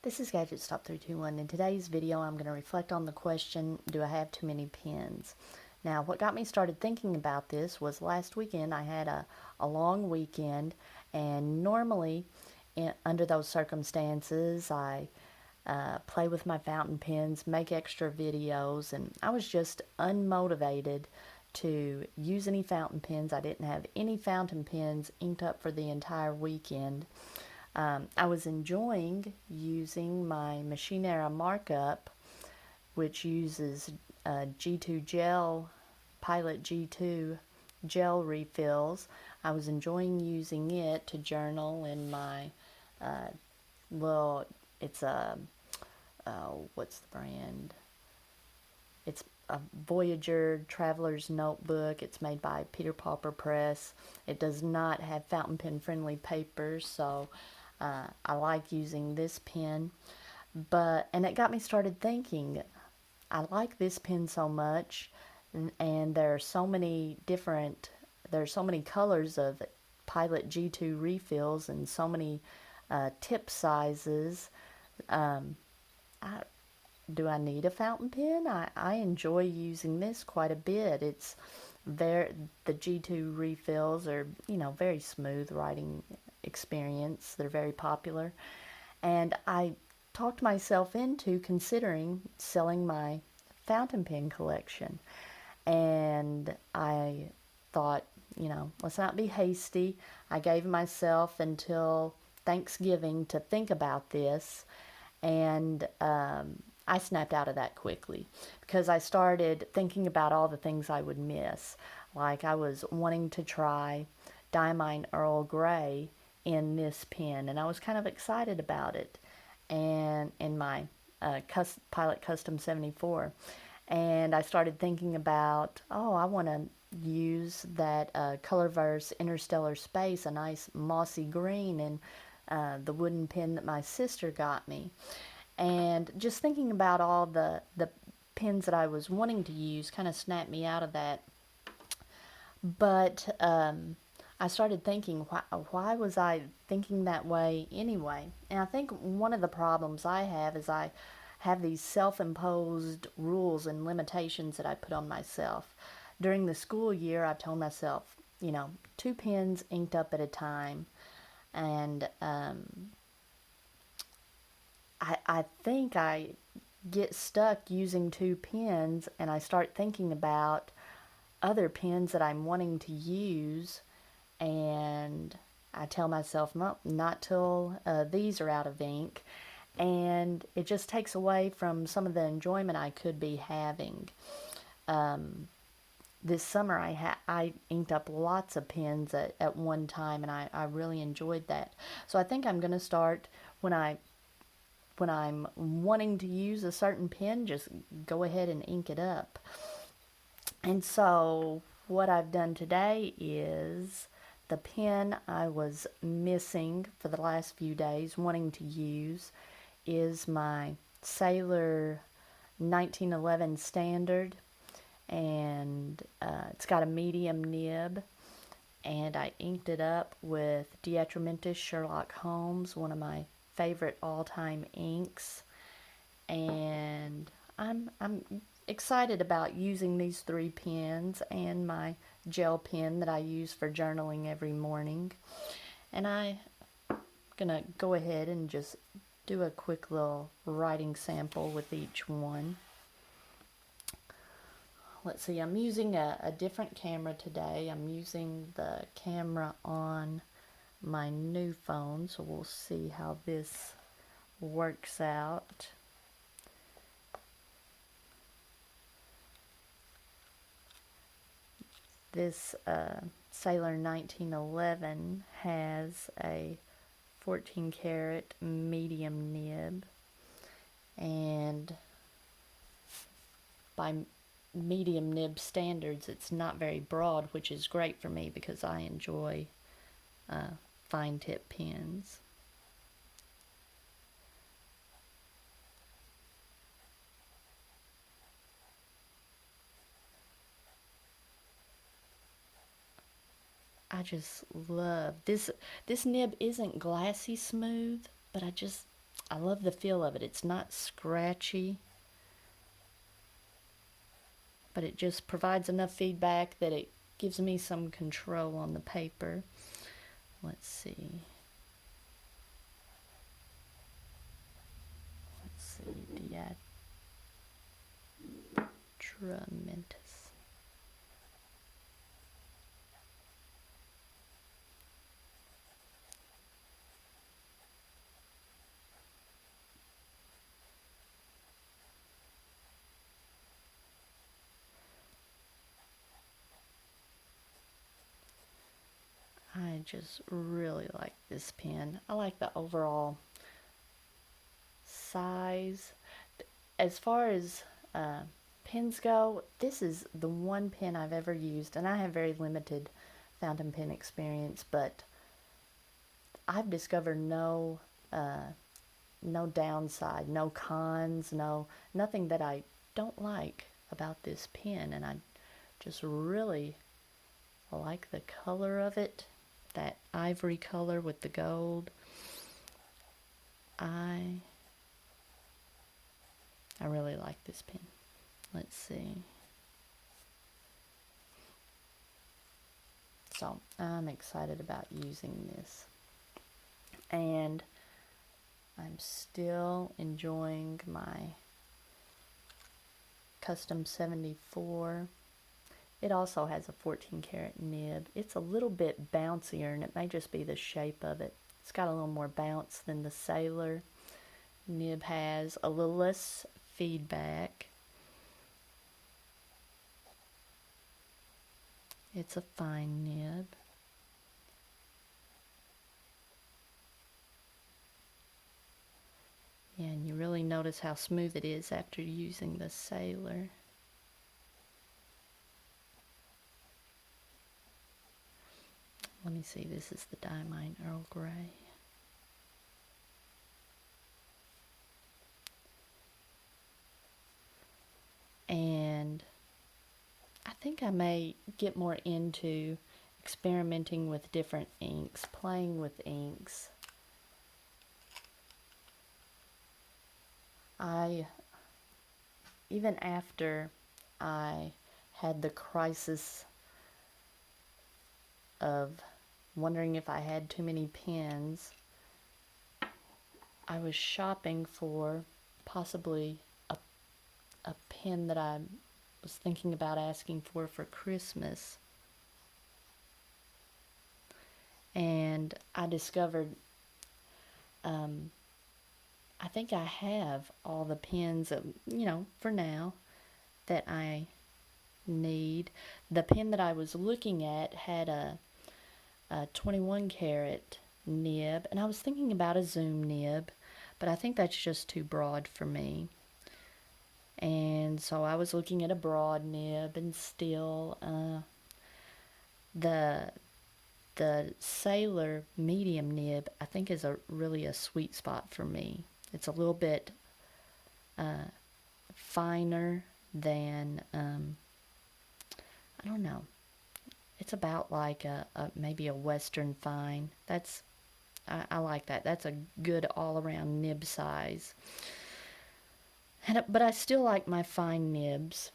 This is Gadget Stop 321. In today's video, I'm going to reflect on the question, do I have too many pens? Now, what got me started thinking about this was last weekend I had a long weekend, and normally under those circumstances, I play with my fountain pens, make extra videos, and I was just unmotivated to use any fountain pens. I didn't have any fountain pens inked up for the entire weekend. I was enjoying using my Machine Era markup, which uses G2 gel, Pilot G2 gel refills. I was enjoying using it to journal in my it's a, what's the brand? It's a Voyager Traveler's Notebook. It's made by Peter Pauper Press. It does not have fountain pen friendly paper, so I like using this pen. And it got me started thinking, I like this pen so much, and there are so many colors of Pilot G2 refills and so many tip sizes. I, do I need a fountain pen? I enjoy using this quite a bit. The G2 refills are, very smooth writing experience. They're very popular. And I talked myself into considering selling my fountain pen collection. And I thought, let's not be hasty. I gave myself until Thanksgiving to think about this. And I snapped out of that quickly because I started thinking about all the things I would miss. Like I was wanting to try Diamine Earl Grey in this pen, and I was kind of excited about it, and in my Pilot Custom 74. And I started thinking about, I want to use that Colorverse Interstellar Space, a nice mossy green, and the wooden pen that my sister got me. And just thinking about all the pens that I was wanting to use kind of snapped me out of that. But I started thinking, why was I thinking that way anyway? And I think one of the problems I have is I have these self-imposed rules and limitations that I put on myself. During the school year, I've told myself, 2 pens inked up at a time. And I think I get stuck using 2 pens, and I start thinking about other pens that I'm wanting to use, and I tell myself, no, not till these are out of ink, and it just takes away from some of the enjoyment I could be having. This summer I inked up lots of pens at one time, and I really enjoyed that. So I think I'm going to start when I'm wanting to use a certain pen, just go ahead and ink it up. And so what I've done today is the pen I was missing for the last few days, wanting to use, is my Sailor 1911 Standard. And it's got a medium nib. And I inked it up with Diatramentis Sherlock Holmes, one of my favorite all-time inks. And I'm excited about using these 3 pens and my gel pen that I use for journaling every morning. And I'm gonna go ahead and just do a quick little writing sample with each one. Let's see, I'm using a different camera today. I'm using the camera on my new phone, so we'll see how this works out. This Sailor 1911 has a 14 karat medium nib, and by medium nib standards it's not very broad, which is great for me because I enjoy fine tip pens. I just love this. This nib isn't glassy smooth, but I just I love the feel of it. It's not scratchy, but it just provides enough feedback that it gives me some control on the paper. Let's see. Diatramentus. I just really like this pen. I like the overall size. As far as pens go, this is the one pen I've ever used, and I have very limited fountain pen experience, but I've discovered no downside, no cons, nothing that I don't like about this pen, and I just really like the color of it, that ivory color with the gold. I really like this pen. Let's see. So I'm excited about using this. And I'm still enjoying my Custom 74. It also has a 14 karat nib. It's a little bit bouncier, and it may just be the shape of it. It's got a little more bounce than the Sailor nib has, a little less feedback. It's a fine nib. Yeah, and you really notice how smooth it is after using the Sailor. Let me see, this is the Diamine Earl Grey. And I think I may get more into experimenting with different inks, playing with inks. Even after I had the crisis of wondering if I had too many pens, I was shopping for possibly a pen that I was thinking about asking for Christmas. And I discovered, I think I have all the pens, for now, that I need. The pen that I was looking at had a 21 karat nib, and I was thinking about a zoom nib, but I think that's just too broad for me. And so I was looking at a broad nib, and still the Sailor medium nib I think is really a sweet spot for me. It's a little bit finer than I don't know. It's about like maybe a Western fine. I like that. That's a good all around nib size. But I still like my fine nibs,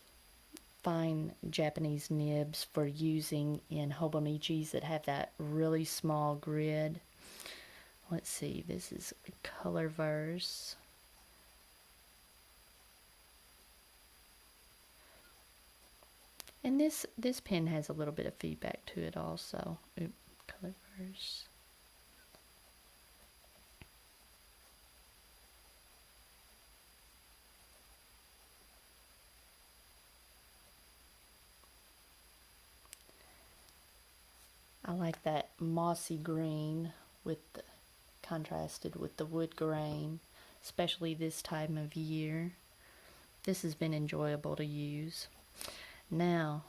fine Japanese nibs for using in Hobonichis that have that really small grid. Let's see, this is Colorverse. And this pen has a little bit of feedback to it also. Colorverse. I like that mossy green contrasted with the wood grain, especially this time of year. This has been enjoyable to use. Now,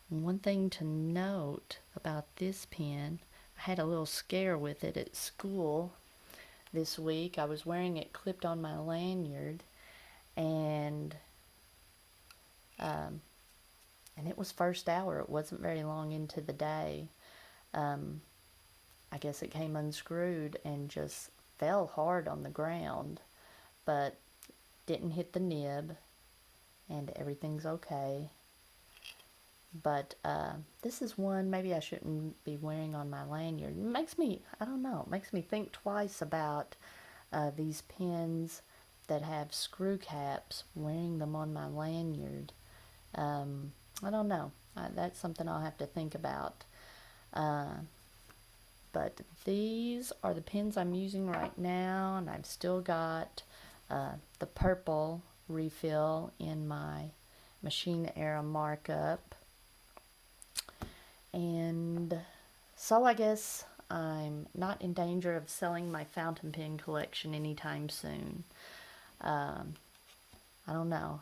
one thing to note about this pen, I had a little scare with it at school this week. I was wearing it clipped on my lanyard, and it was first hour. It wasn't very long into the day. I guess it came unscrewed and just fell hard on the ground, but didn't hit the nib, and everything's okay. But this is one maybe I shouldn't be wearing on my lanyard. It makes me, I don't know, it makes me think twice about these pins that have screw caps, wearing them on my lanyard. I don't know. That's something I'll have to think about. But these are the pins I'm using right now, and I've still got the purple refill in my Machine Era markup. And so I guess I'm not in danger of selling my fountain pen collection anytime soon. I don't know.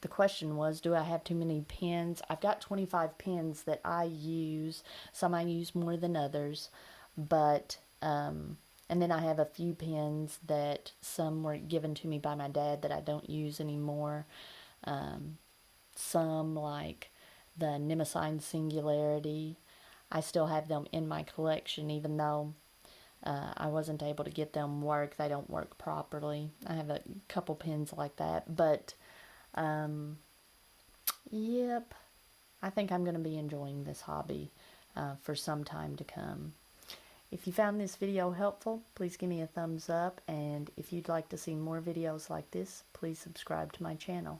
The question was, do I have too many pens? I've got 25 pens that I use. Some I use more than others, but, and then I have a few pens that some were given to me by my dad that I don't use anymore. Some, like the Nemesine Singularity, I still have them in my collection, even though I wasn't able to get them work. They don't work properly. I have a couple pens like that, but yep, I think I'm going to be enjoying this hobby for some time to come. If you found this video helpful, please give me a thumbs up, and if you'd like to see more videos like this, please subscribe to my channel.